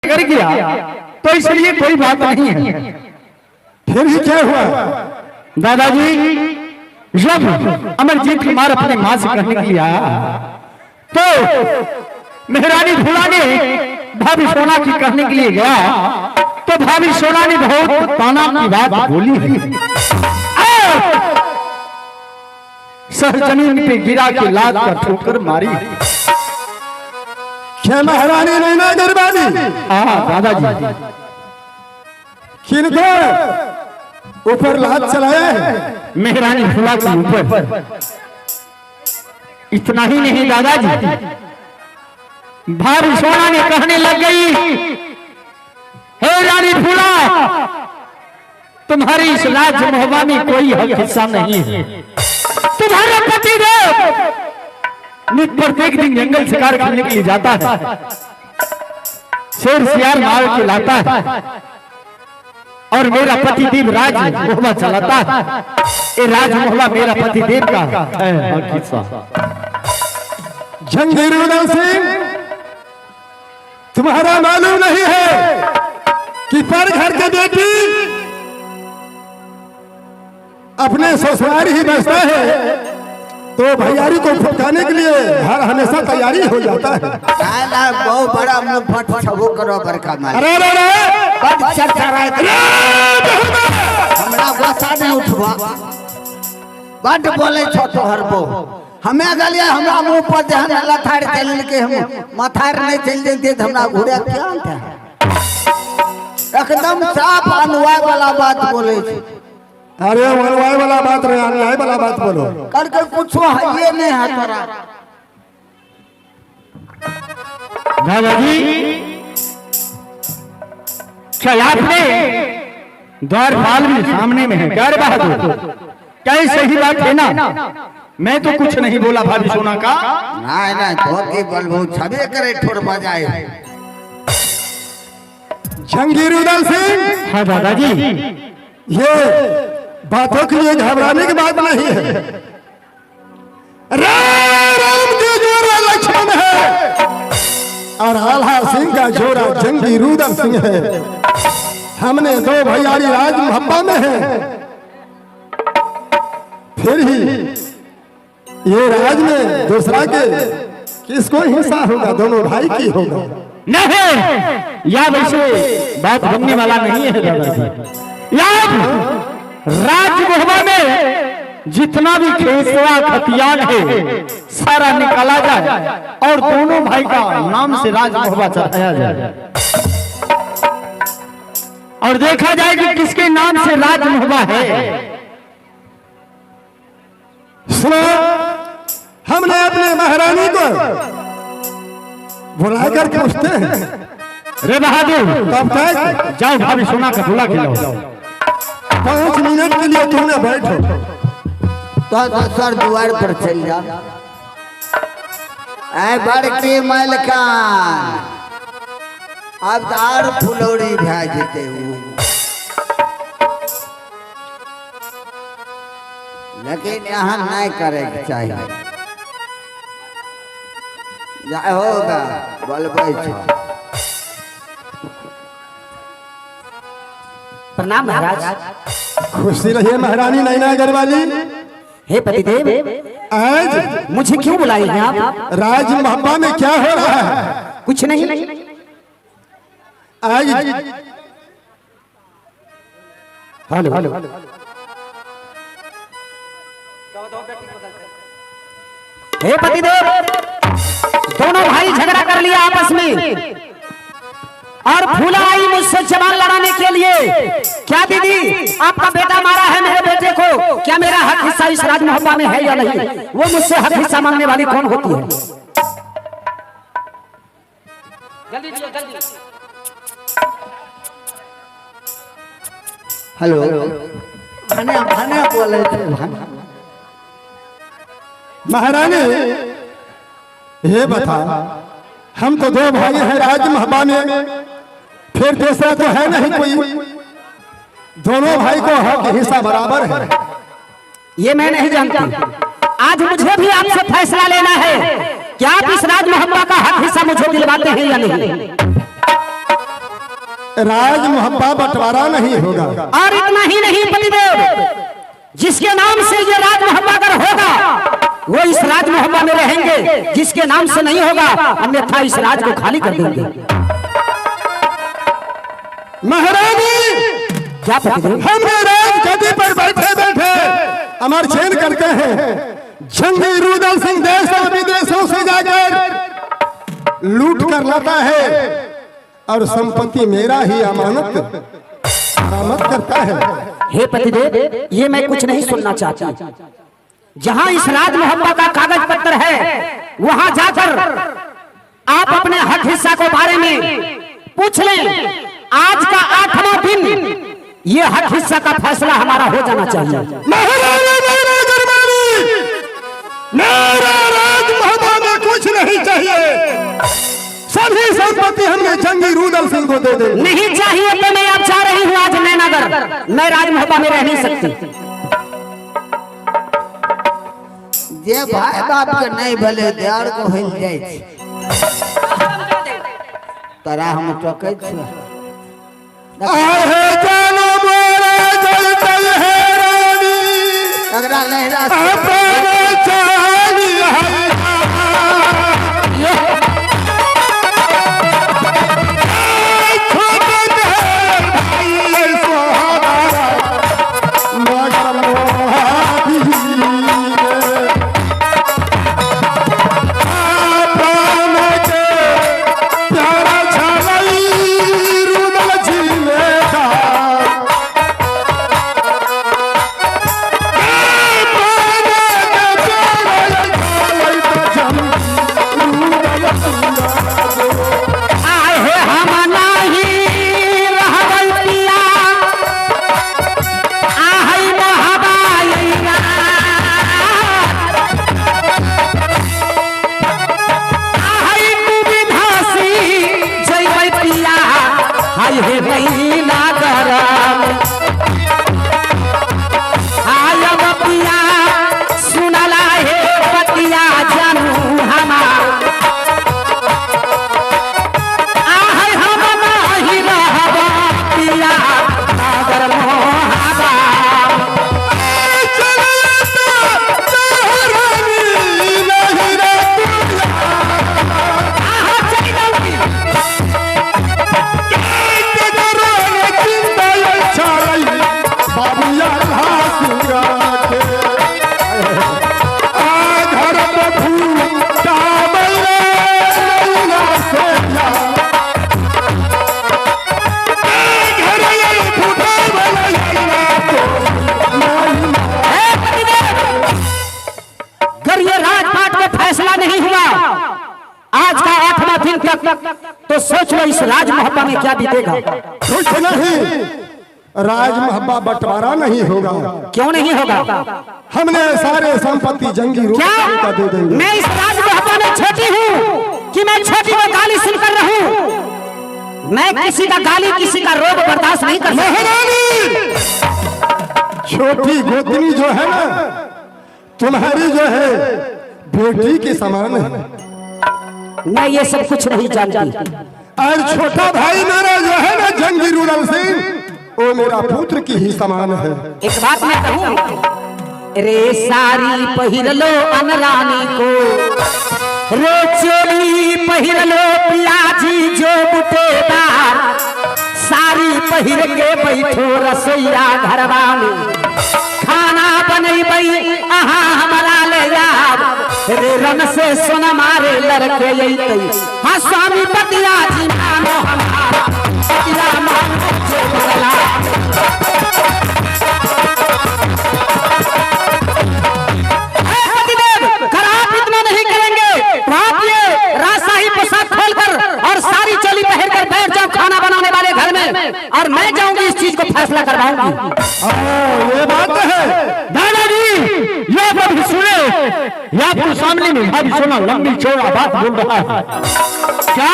कर गया तो इसलिए कोई बात नहीं है। फिर ही क्या हुआ दादाजी? जब अमरजीत कुमार अपने मां से कहने के लिए आया तो मेहरानी भूला ने भाभी सोना की कहने के लिए गया तो भाभी सोना ने बहुत ताना की बात बोली है। सर जमीन पे गिरा के लात का ठोकर मारी। क्या महारानी नैना दरबारी? हाँ दादाजी। किनको ऊपर लात चलाया है? मेहरानी भूला के ऊपर। इतना ही नहीं दादाजी, भाभी सोना ने कहने लग गई, हे रानी भूला, तुम्हारी इस राज मोहब्बत में कोई हक हिस्सा नहीं है। तुम्हारा पति नित प्रत्येक दिन जंगल शिकार करने के लिए जाता है, शेर शिकार मार के लाता है और मेरा पति देव राज मोहब्बत चलाता है। ये राज मोहब्बत मेरा पति देव का है हिस्सा। जंगीर उदय सिंह, तुम्हारा मालूम नहीं है कि पर घर के बेटी अपने ससुराल ही बसता है तो भैयारी को फटकाने के लिए हर हमेशा तैयारी हो जाता है। बहुत बड़ा मुफत छबो करो बरका मार। अरे बड़ चर्चा रहा हमरा गुस्सा नहीं उठवा, बड़ बोले छो तोहर बो। हमें गलिया हमरा मुंह पर ध्यान लथार चल के हम माथार नहीं चल जेते त हमरा घुरे क्या था। एकदम साफ अनुवाय वाला बात बोले छी। अरे अनुवाय वाला बात रे, अनुवाय वाला बात बोलो। करके कुछो है ये नहीं है तोरा। दादाजी, क्या आपने द्वारपाल भी सामने में है? क्या बहादुर, क्या ये सही बात है ना? मैं तो कुछ नहीं बोला भाभी सोना का। नहीं नहीं धोती बलबू छबे करे ठोर बजाए। जंगीर उदय सिंह, हाँ दादाजी, ये बातों के लिए घबराने की बात नहीं है। राम के जोड़ा लक्ष्मण है और आल्हा सिंह का जोड़ा जंगीर उदय सिंह है। हमने दो भैयारी राज मोहब्बत में है, फिर ही ये राज में दूसरा के किसको हिस्सा होगा? दोनों भाई की होगा। नहीं, या वैसे बात बनने वाला नहीं है दादाजी। याद राज मोहब्बत में जितना भी खेसरा खतियान है सारा निकाला जाए और दोनों भाई का नाम से राज मोहब्बत चढ़ाया जाए और देखा जाए कि किसके नाम से राज मोहब्बत है। सुनो, हमने अपने महारानी को बुलाकर पूछते हैं। रे बहादुर, तब तक जाओ भाभी सोना का दूल्हा खिलाओ। 5 मिनट के लिए तुमने बैठो तो सर द्वार पर चल जा। ऐ बड़के मलकान, अब दार फुलौरी भेजते हूँ, लेकिन यहाँ नहीं करे चाहिए। जाए होगा बोलबे छो। प्रणाम महाराज। खुशी रहिए महारानी नैना गरवाली। हे पतिदेव, आज मुझे क्यों बुलाए हैं आप? राज मोहब्बत में क्या हो रहा है? कुछ नहीं। आज हेलो हेलो, हे पतिदेव, दोनों भाई झगड़ा कर लिया आपस में और फूला आई मुझसे जवान लड़ाने के लिए। क्या दीदी, आपका बेटा मारा है मेरे बेटे को, क्या मेरा हक हिस्सा इस राज मोहब्बत में है या नहीं? वो मुझसे हक हिस्सा मांगने वाली कौन होती है? जल्दी दियो, जल्दी। हेलो, भने भने बोले थे भने। महारानी ये बता, हम तो 2 भाई हैं राज मोहब्बत में, फिर दूसरा तो है नहीं कोई। दोनों भाई को हक हिस्सा बराबर है। ये मैं नहीं जानती। आज मुझे भी आपसे फैसला लेना है कि आप इस राज मोहब्बत का हक हिस्सा मुझे दिलवाते हैं या नहीं। राज मुहब्बा बंटवारा नहीं होगा। और इतना ही नहीं पतिदेव, जिसके नाम से ये राज मुहब्बा अगर होगा वो इस राज मुहब्बा में रहेंगे, जिसके नाम से नहीं होगा अन्यथा इस राज को खाली कर देंगे। महारानी क्या पतिदेव? हमने राज गद्दी पर बैठे बैठे अमर चैन करते हैं। जंगी रुदल सिंह देश और विदेशों से जाकर लूट कर लाता है और संपत्ति मेरा ही अमानत बरामद करता है। हे पतिदेव, ये मैं कुछ नहीं सुनना चाहता। जहां इस राज मुहब्बा का कागज पत्र है वहां जाकर आप अपने हक हिस्सा को बारे में पूछ लें। आज का 8वां दिन ये हक हिस्सा का फैसला हमारा हो जाना चाहिए। मेरा राज मुहब्बा में कुछ नहीं चाहिए, सभी संपत्ति हमने जंगी रुदल सिंह को दे दे। नहीं चाहिए तो मैं अब जा रही हूँ आज नैनागर। मैं राज मुहब्बा में रह नहीं सकती। जे भाई बाप के नहीं भले देर को हो जाए तरा हम टोकै छ। आहे जानो मोरा जलतल है रानी, अगरा लहरा अपने चाली है छोटे भाई सोहारा मगर मोहाबी तो सोच लो इस राज मुहब्बा में क्या बीतेगा। कुछ नहीं, राज मुहब्बा बंटवारा नहीं होगा। क्यों नहीं होगा? हमने सारे संपत्ति जंगी रूप क्या दे देंगे। मैं इस राज मुहब्बा में छोटी हूँ कि मैं छोटी को गाली सुनकर रहूं? मैं किसी का गाली, किसी का रोग बर्दाश्त नहीं कर महारानी, छोटी गोतनी जो है ना तुम्हारी जो है बेटी के समान है। मैं ये सब कुछ नहीं जानती। और छोटा भाई मेरा जो है ना जंगी रुदल सिंह, वो मेरा पुत्र की ही समान है। एक बात मैं कहूं, रे सारी पहिर लो अनरानी को, रे चोली पहिर लो पियाजी जो बुटेदार, सारी पहिर के बैठो रसोईया घरवा में, खाना बनैबै अहाँ हमरा ले जाब, रे रन से सोना मारे लड़के अइतै। हाँ स्वामी पतिया जी मानो हमारा, पतिया मानो जो बदला। पतिदेव खराब इतना नहीं करेंगे तो आप ये राजशाही पोशाक खोलकर और सारी चोली पहन कर बैठ जाओ खाना बनाने वाले घर में, और मैं जाऊंगी इस चीज को फैसला करवाऊंगी। ये बात है दादाजी, ये बात भी सुने, ये आपको सामने में भाभी सोना लंबी चौड़ा बात बोल रहा है। क्या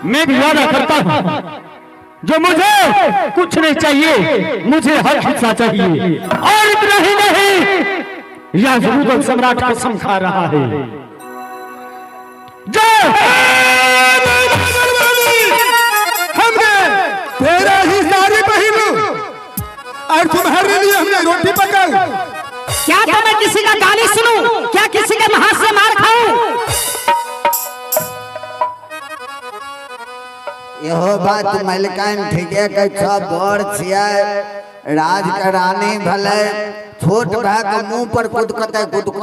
मैं भी वादा करता हूँ, जो मुझे कुछ नहीं चाहिए, मुझे हर हिस्सा चाहिए। और इतना ही नहीं, यह रुदल सम्राट कसम खा रहा है। जो हमने के लिए हमने रोटी पकाई। क्या तो मैं किसी का गाली सुनूं? क्या किसी के हाथ से मार खाऊं? यहो बात मलिकान ठीके कह छ बड़ छिया राज के रानी भले छोट भाई के मुंह पर कुदकते कुदकत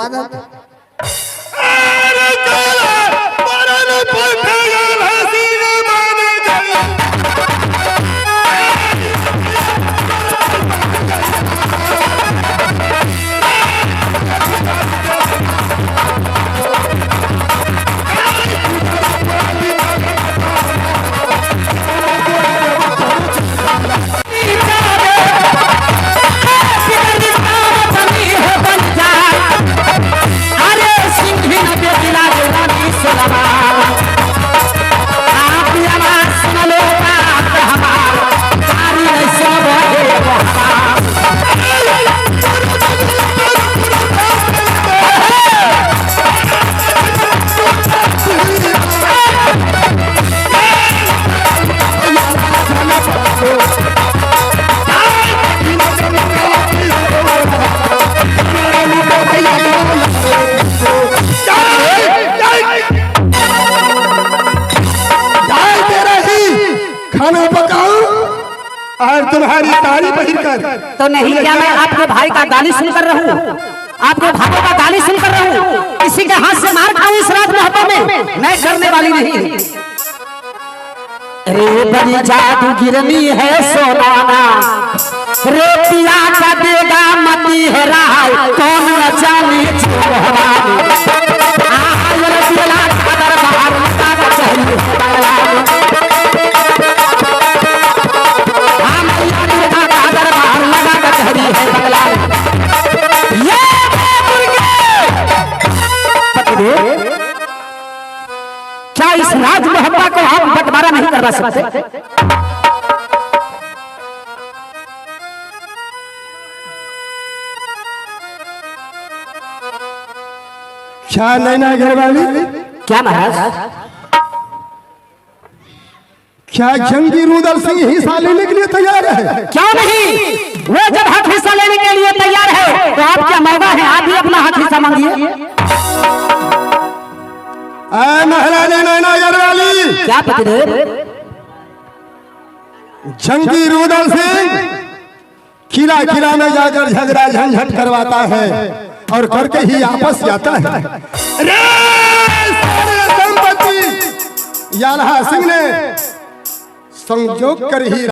खाना पकाऊं और तुम्हारी तारी पहिर कर। तो नहीं, क्या मैं आपके भाई का गाली सुनकर रहूं? आपके भाइयों का गाली सुनकर रहूं? किसी के हाथ से मार खाऊं इस रात मोहब्बत में? मैं करने वाली नहीं। रे बड़ी जादू गिरनी है सोनाना, रे पिया का देगा मती है राय, कौन न जाने जो भवानी। रे पिया का दरबार का कचहरी क्या इस राज मोहब्बत को हम बंटवारा नहीं करवा सकते? क्या नैना घरवाली? क्या महाराज? क्या जंगी रुदल सिंह हिस्सा लेने के लिए तैयार है? क्यों नहीं? वो जब हक हिस्सा लेने के लिए तैयार है तो आप क्या मौका है, आप भी अपना हक हिस्सा मांगिए। महारानी नैना घरवाली, क्या पतिदेव? जंगी रुदल सिंह किला किला में जाकर झगड़ा झंझट करवाता है और करके ही वापस जाता है। रे सारे संपत्ति याल्हा सिंह ने संजोग कर ही